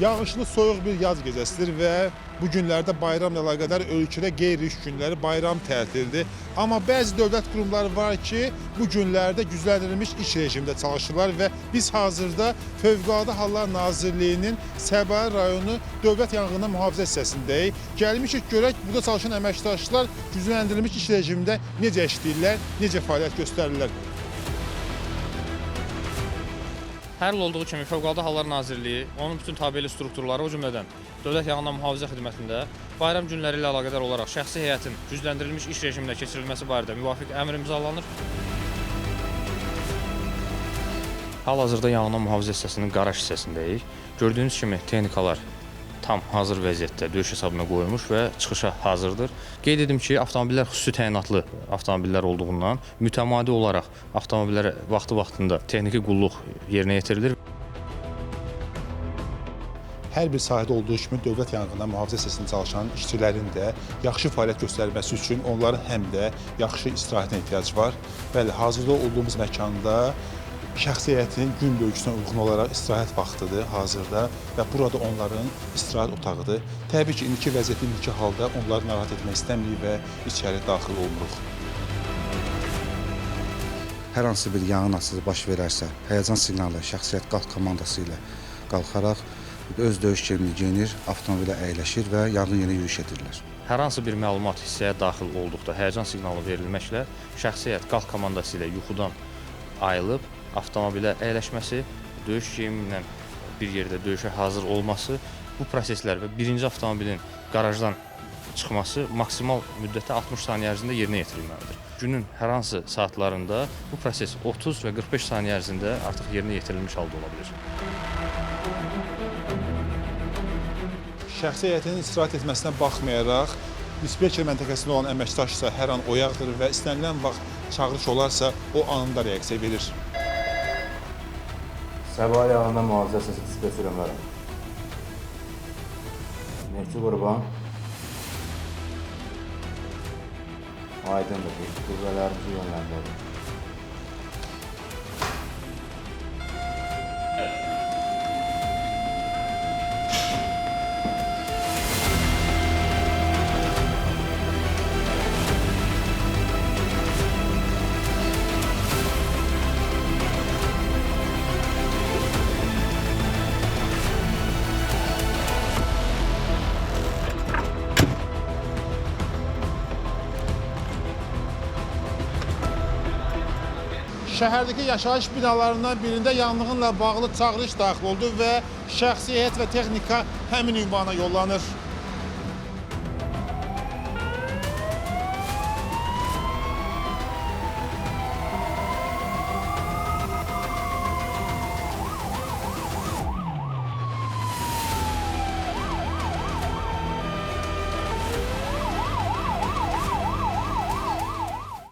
Yağışlı, soyuq bir yaz gecəsidir və bu günlərdə bayramla əlaqədar ölkədə qeyri-iş günləri, bayram tətilidir. Amma bəzi dövlət qurumları var ki, bu günlərdə gücləndirilmiş iş rejimində çalışırlar və biz hazırda Fövqəladə Hallar Nazirliyinin Səbail rayonu Dövlət Yanğından Mühafizə hissəsindəyik. Gəlmişik görək, burada çalışan əməkdaşlar gücləndirilmiş iş rejimində necə işləyirlər, necə fəaliyyət göstərirlər. Hər il olduğu kimi Fövqəladə Hallar Nazirliyi, onun bütün tabeili strukturları, o cümlədən Dövlət Yanğından Mühafizə Xidmətində bayram günləri ilə əlaqədar olaraq şəxsi heyətin gücləndirilmiş iş rejimində keçirilməsi barədə müvafiq əmr imzalanır. Hal-hazırda yanğından mühafizə hissəsinin qaraj hissəsindəyik. Gördüyünüz kimi texnikalar tam hazır vəziyyətdə döyüş hesabına qoyulmuş və çıxışa hazırdır. Qeyd edim ki, avtomobillər xüsusi təyinatlı avtomobillər olduğundan mütəmadi olaraq avtomobillərə vaxtı-vaxtında texniki qulluq yerinə yetirilir. Hər bir sahədə olduğu kimi Dövlət Yanğından Mühafizə hissəsində çalışan işçilərin də yaxşı fəaliyyət göstərməsi üçün onların həm də yaxşı istirahətinə ehtiyac var. Bəli, hazırda olduğumuz məkanda şəxsiyyətin gün bölgüsünə uyğun olaraq istirahət vaxtıdır hazırda və burada onların istirahət otağıdır. Təbii ki, indiki vəziyyətdə, indiki halda onları narahat etmək istəmirik və içəri daxil olmuruq. Hər hansı bir yanğın hadisəsi baş verərsə, həyəcan siqnalı şəxsiyyət qalx komandası ilə qalxaraq öz döyüş geyimini geyinir, avtomobilə əyləşir və yanğın yerinə yürüş edirlər. Hər hansı bir məlumat hissəyə daxil olduqda həyəcan siqnalı verilməklə şəxsiyyət qalx komandası ilə yuxudan ayılıb avtomobilə əyləşməsi, döyüş geyimi ilə bir yerdə döyüşə hazır olması, bu proseslər və birinci avtomobilin qarajdan çıxması maksimal müddətdə 60 saniyə ərzində yerinə yetirilməlidir. Günün hər hansı saatlarında bu proses 30 və 45 saniyə ərzində artıq yerinə yetirilmiş halda ola bilir. Şəxsi heyətin istirahət etməsinə baxmayaraq, dispetçer məntəqəsində olan əməkdaş isə hər an oyaqdır və istənilən vaxt çağırış olarsa o anında reaksiya verir. Səbail Yanğından Mühafizə hissəsi dispetçer Ömərəm. Mehdi Qurban. Aydındır ki, qüvvələrimizi yönləndirir. Şəhərdəki yaşayış binalarından birində yanğınla bağlı çağırış daxil oldu və şəxsi heyət və texnika həmin ünvana yollanır.